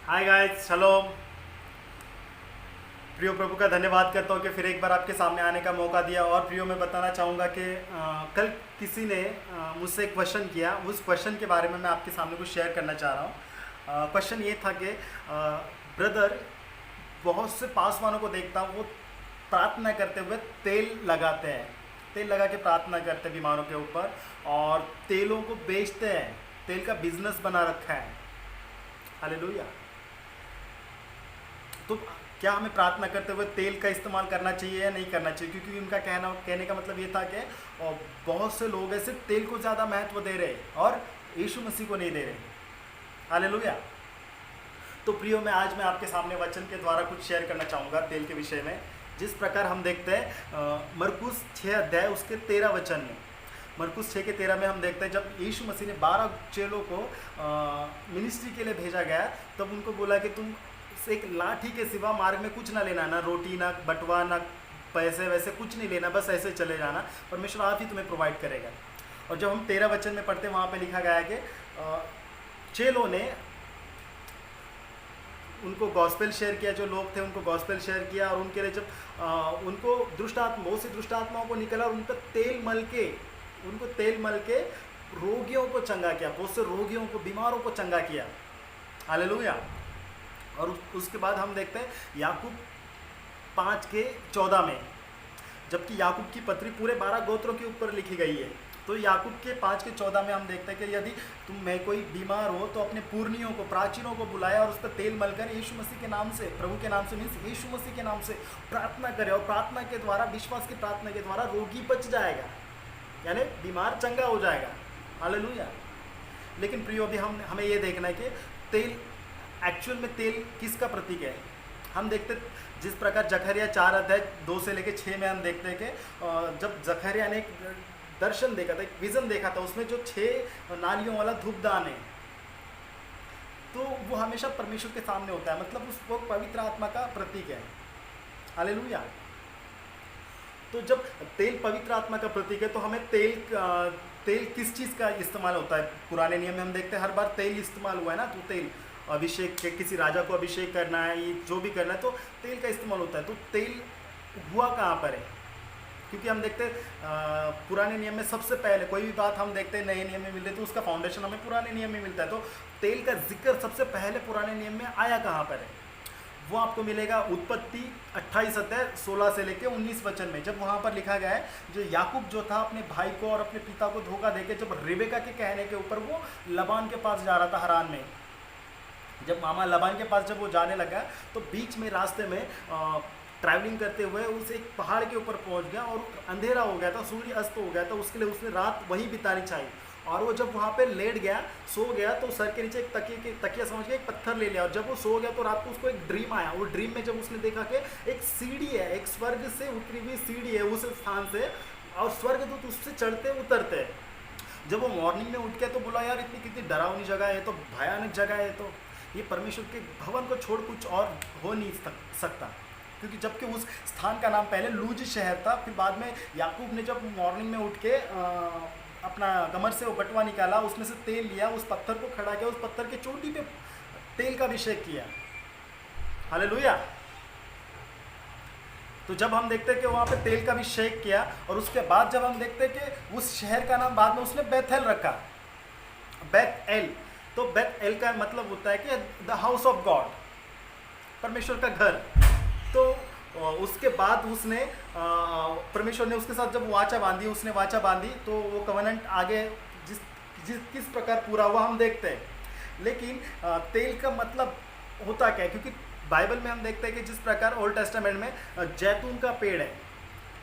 Hi guys, शलोम। प्रियो, प्रभु का धन्यवाद करता हूँ कि फिर एक बार आपके सामने आने का मौका दिया। और प्रियो, मैं बताना चाहूँगा कि कल किसी ने मुझसे एक क्वेश्चन किया। उस क्वेश्चन के बारे में मैं आपके सामने कुछ शेयर करना चाह रहा हूँ। क्वेश्चन ये था कि ब्रदर, बहुत से पासवानों को देखता हूँ, वो प्रार्थना करते हुए तेल लगाते हैं, तेल लगा के प्रार्थना करते हैं बीमारों के ऊपर, और तेलों को बेचते हैं, तेल का बिजनेस बना रखा है। हालेलुया। तो क्या हमें प्रार्थना करते हुए तेल का इस्तेमाल करना चाहिए या नहीं करना चाहिए? क्योंकि उनका कहने का मतलब ये था कि बहुत से लोग ऐसे तेल को ज़्यादा महत्व दे रहे हैं और यीशु मसीह को नहीं दे रहे। हालेलुया। तो प्रियो, मैं आपके सामने वचन के द्वारा कुछ शेयर करना चाहूँगा तेल के विषय में। जिस प्रकार हम देखते हैं मरकुस 6 अध्याय उसके 13 वचन में, मरकुस 6 के 13 में हम देखते हैं जब यीशु मसीह ने 12 चेलों को मिनिस्ट्री के लिए भेजा गया, तब उनको बोला कि तुम एक लाठी के सिवा मार्ग में कुछ ना लेना, ना रोटी, ना बटवा, ना पैसे वैसे कुछ नहीं लेना, बस ऐसे चले जाना, परमेश्वर आप ही तुम्हें प्रोवाइड करेगा। और जब हम 13 वचन में पढ़ते हैं, वहाँ पे लिखा गया है कि चेलों ने उनको गॉस्पेल शेयर किया, जो लोग थे उनको गॉस्पेल शेयर किया, और उनके लिए जब उनको बहुत सी दुष्ट आत्माओं को निकला और उनको तेल मल के रोगियों को चंगा किया, बहुत से रोगियों को, बीमारों को चंगा किया। हालेलुया। और उसके बाद हम देखते हैं याकूब 5 के 14 में, जबकि याकूब की पत्री पूरे 12 गोत्रों के ऊपर लिखी गई है, तो याकूब के 5 के 14 में हम देखते हैं कि यदि तुम में कोई बीमार हो तो अपने पूर्णियों को, प्राचीनों को बुलाया और उस पर तेल मलकर यीशु मसीह के नाम से, प्रभु के नाम से मीन्स यीशु मसीह के नाम से प्रार्थना करे, और प्रार्थना के द्वारा, विश्वास की प्रार्थना के द्वारा रोगी बच जाएगा, यानी बीमार चंगा हो जाएगा। हालेलुया। लेकिन प्रियो, अभी हमें ये देखना है कि तेल, एक्चुअल में तेल किसका प्रतीक है। हम देखते जिस प्रकार जकरिया 4 अध्याय 2 से लेकर 6 में हम देखते हैं कि जब जकरिया ने एक दर्शन देखा था, एक विजन देखा था, उसमें जो 6 नालियों वाला धूपदान है, तो वो हमेशा परमेश्वर के सामने होता है, मतलब उस वो पवित्र आत्मा का प्रतीक है। हालेलुया। तो जब तेल पवित्र आत्मा का प्रतीक है, तो हमें तेल किस चीज़ का इस्तेमाल होता है? पुराने नियम में हम देखते हैं हर बार तेल इस्तेमाल हुआ है ना, तो तेल अभिषेक के, किसी राजा को अभिषेक करना है, ये जो भी करना है तो तेल का इस्तेमाल होता है। तो तेल हुआ कहाँ पर है? क्योंकि हम देखते हैं पुराने नियम में सबसे पहले कोई भी बात हम देखते हैं नए नियम में मिलती है, तो उसका फाउंडेशन हमें पुराने नियम में मिलता है। तो तेल का जिक्र सबसे पहले पुराने नियम में आया कहाँ पर है? वो आपको मिलेगा उत्पत्ति 28 अध्याय 16 से लेकर 19 वचन में, जब वहाँ पर लिखा गया है, जो याकूब जो था अपने भाई को और अपने पिता को धोखा देके, जब रिबेका के कहने के ऊपर वो लबान के पास जा रहा था हरान में, जब मामा लबान के पास जब वो जाने लगा, तो बीच में रास्ते में ट्रैवलिंग करते हुए उस एक पहाड़ के ऊपर पहुंच गया और अंधेरा हो गया था, सूर्य अस्त हो गया था, उसके लिए उसने रात वहीं बितानी चाहिए। और वो जब वहाँ पे लेट गया, सो गया, तो सर के नीचे एक तकिया समझ के एक पत्थर ले लिया, और जब वो सो गया तो रात को उसको एक ड्रीम आया। वो ड्रीम में जब उसने देखा कि एक सीढ़ी है, एक स्वर्ग से उतरी हुई सीढ़ी है उस स्थान से, और स्वर्गदूत उससे चढ़ते उतरते हैं। जब वो मॉर्निंग में उठ गया तो बोला, यार इतनी कितनी डरावनी जगह है, तो भयानक जगह है, तो ये परमेश्वर के भवन को छोड़ कुछ और हो नहीं सकता। क्योंकि जबकि उस स्थान का नाम पहले लूज शहर था, फिर बाद में याकूब ने जब मॉर्निंग में उठ के अपना कमर से वो बटवा निकाला, उसमें से तेल लिया, उस पत्थर को खड़ा किया, उस पत्थर के चोटी पे तेल का अभिषेक किया। हालेलुया। तो जब हम देखते हैं कि वहाँ पे तेल का अभिषेक किया, और उसके बाद जब हम देखते हैं कि उस शहर का नाम बाद में उसने बेथेल रखा, बेथ-एल। तो बेथ-एल का मतलब होता है कि द हाउस ऑफ गॉड, परमेश्वर का घर। तो उसके बाद उसने परमेश्वर ने उसके साथ जब वाचा बांधी, उसने वाचा बांधी, तो वो कवनेंट आगे किस प्रकार पूरा हुआ हम देखते हैं। लेकिन तेल का मतलब होता क्या है? क्योंकि बाइबल में हम देखते हैं कि जिस प्रकार ओल्ड टेस्टामेंट में जैतून का पेड़ है,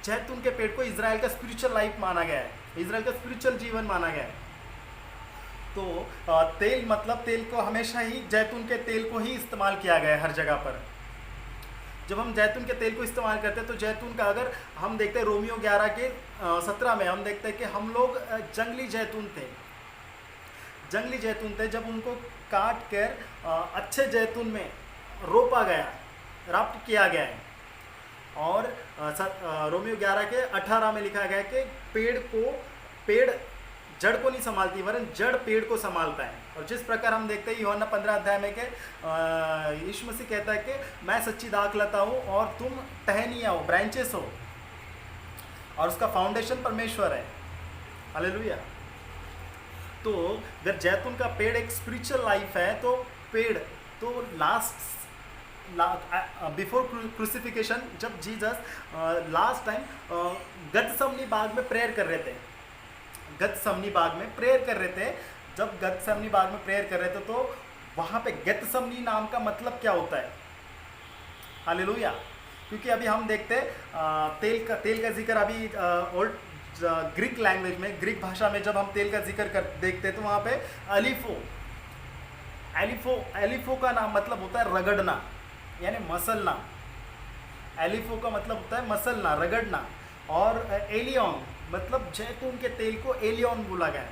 जैतून के पेड़ को इजराइल का स्पिरिचुअल लाइफ माना गया है, इजराइल का स्पिरिचुअल जीवन माना गया है। तो तेल मतलब तेल को हमेशा ही जैतून के तेल को ही इस्तेमाल किया गया है हर जगह पर। जब हम जैतून के तेल को इस्तेमाल करते हैं, तो जैतून का अगर हम देखते हैं रोमियो 11 के 17 में हम देखते हैं कि हम लोग जंगली जैतून थे, जब उनको काट कर अच्छे जैतून में रोपा गया, राफ्ट किया गया है। और रोमियो 11 के 18 में लिखा गया है कि पेड़ जड़ को नहीं संभालती, वरन जड़ पेड़ को संभालता है। और जिस प्रकार हम देखते हैं यूहन्ना 15 अध्याय में के यीशु मसीह कहता है कि मैं सच्ची दाखलता हूँ और तुम टहनियाँ हो, ब्रांचेस हो, और उसका फाउंडेशन परमेश्वर है। हालेलुया। तो अगर जैतून का पेड़ एक स्पिरिचुअल लाइफ है, तो पेड़ तो बिफोर क्रूसिफिकेशन, जब जीसस लास्ट टाइम गतसमनी बाग में प्रेयर कर रहे थे, गतसमनी बाग में प्रेयर कर रहे थे, जब गतसमनी बाग में प्रेयर कर रहे थे, तो वहाँ पे गतसमनी नाम का मतलब क्या होता है? हालेलुया। क्योंकि अभी हम देखते हैं तेल का जिक्र अभी ओल्ड ग्रीक लैंग्वेज में, ग्रीक भाषा में जब हम तेल का जिक्र देखते हैं तो वहाँ पे एलिफो का नाम मतलब होता है रगड़ना, यानी मसलना। एलिफो का मतलब होता है मसलना, रगड़ना। और एलियन मतलब जैतून के तेल को एलियन बोला गया है,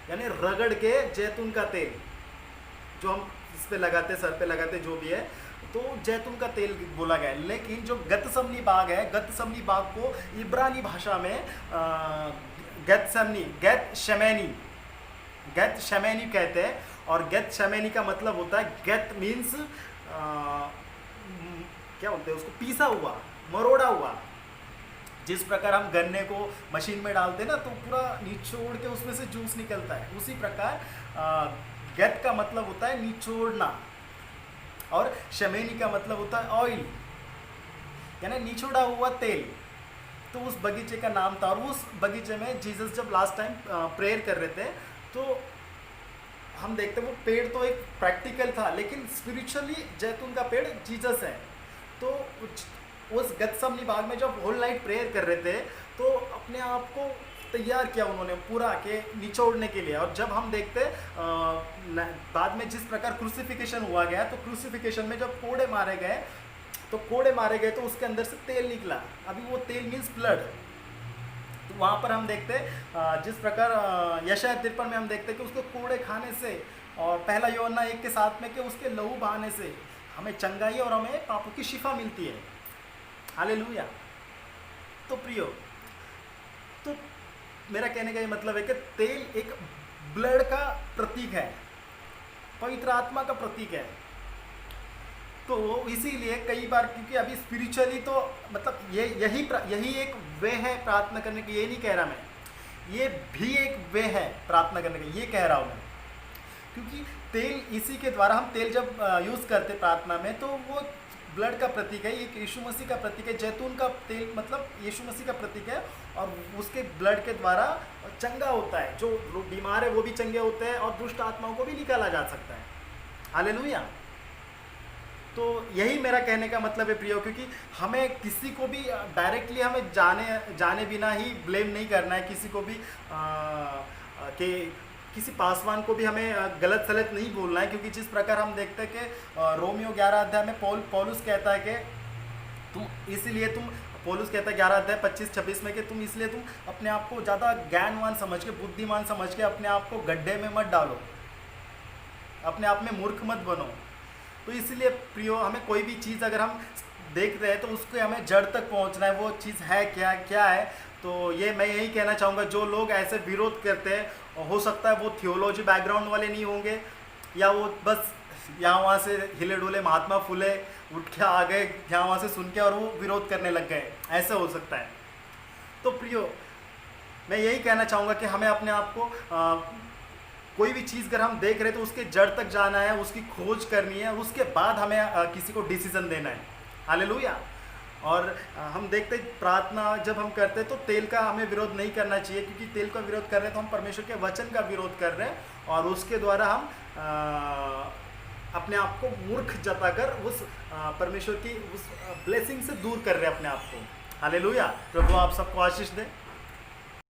यानी रगड़ के जैतून का तेल जो हम इस पे लगाते, सर पे लगाते, जो भी है, तो जैतून का तेल बोला गया है। लेकिन जो गतसमनी बाग है, गतसमनी बाग को इब्रानी भाषा में गत शमैनी कहते हैं। और गत शमैनी का मतलब होता है, गत मीन्स क्या बोलते हैं उसको, पीसा हुआ, मरोड़ा हुआ। जिस प्रकार हम गन्ने को मशीन में डालते हैं ना, तो पूरा निचोड़ के उसमें से जूस निकलता है, उसी प्रकार गत का मतलब होता है निचोड़ना, और शमैनी का मतलब होता है ऑयल, यानी निचोड़ा हुआ तेल। तो उस बगीचे का नाम था। और उस बगीचे में जीसस जब लास्ट टाइम प्रेयर कर रहे थे, तो हम देखते वो पेड़ तो एक प्रैक्टिकल था, लेकिन स्पिरिचुअली जैतून का पेड़ जीसस है। तो उस गतसमनी बाग में जब होल नाइट प्रेयर कर रहे थे, तो अपने आप को तैयार किया उन्होंने पूरा के निचोड़ने के लिए। और जब हम देखते बाद में जिस प्रकार क्रूसिफिकेशन हुआ गया, तो क्रूसिफिकेशन में जब कोड़े मारे गए, तो उसके अंदर से तेल निकला। अभी वो तेल मीन्स ब्लड। तो वहाँ पर हम देखते जिस प्रकार यशायाह 53 में हम देखते कि उसके कोड़े खाने से, और पहला यूहन्ना 1:7 में कि उसके लहू बहाने से हमें चंगाई और हमें पापों की शिफा मिलती है। हालेलुया। तो प्रियो, तो मेरा कहने का ये मतलब है कि तेल एक ब्लड का प्रतीक है, पवित्र आत्मा का प्रतीक है। तो इसीलिए कई बार, क्योंकि अभी स्पिरिचुअली तो मतलब यही एक वे है प्रार्थना करने की, ये नहीं कह रहा मैं, ये भी एक वे है प्रार्थना करने का, ये कह रहा हूँ मैं। क्योंकि तेल, इसी के द्वारा हम तेल जब यूज़ करते प्रार्थना में, तो वो ब्लड का प्रतीक है, एक यीशु मसीह का प्रतीक है। जैतून का तेल मतलब यीशु मसीह का प्रतीक है, और उसके ब्लड के द्वारा चंगा होता है, जो बीमार है वो भी चंगे होते हैं, और दुष्ट आत्माओं को भी निकाला जा सकता है। हालेलुया। तो यही मेरा कहने का मतलब है प्रियो, क्योंकि हमें किसी को भी डायरेक्टली हमें जाने बिना ही ब्लेम नहीं करना है, किसी को भी कि किसी पासवान को भी हमें गलत सलत नहीं बोलना है। क्योंकि जिस प्रकार हम देखते हैं कि रोमियो 11 अध्याय में पौलुस कहता है कि पौलुस कहता है 11 अध्याय 25-26 में कि तुम अपने आप को ज़्यादा ज्ञानवान समझ के, बुद्धिमान समझ के अपने आप को गड्ढे में मत डालो, अपने आप में मूर्ख मत बनो। तो इसलिए प्रियो, हमें कोई भी चीज़ अगर हम देख रहे हैं तो उसको हमें जड़ तक पहुंचना है, वो चीज़ है क्या है। तो मैं यही कहना चाहूँगा, जो लोग ऐसे विरोध करते हैं, हो सकता है वो थियोलॉजी बैकग्राउंड वाले नहीं होंगे, या वो बस यहाँ वहाँ से हिले डुले महात्मा फुले उठ के आ गए यहाँ वहाँ से सुन के, और वो विरोध करने लग गए, ऐसा हो सकता है। तो प्रियो, मैं यही कहना चाहूँगा कि हमें अपने आप को कोई भी चीज़ अगर हम देख रहे हैं तो उसके जड़ तक जाना है, उसकी खोज करनी है, उसके बाद हमें किसी को डिसीजन देना है। हालेलुया। और हम देखते प्रार्थना जब हम करते हैं तो तेल का हमें विरोध नहीं करना चाहिए, क्योंकि तेल का विरोध कर रहे हैं तो हम परमेश्वर के वचन का विरोध कर रहे हैं, और उसके द्वारा हम अपने आप को मूर्ख जताकर उस परमेश्वर की उस ब्लेसिंग से दूर कर रहे हैं अपने आप को। हालेलुया। प्रभु आप सबको आशीष दे।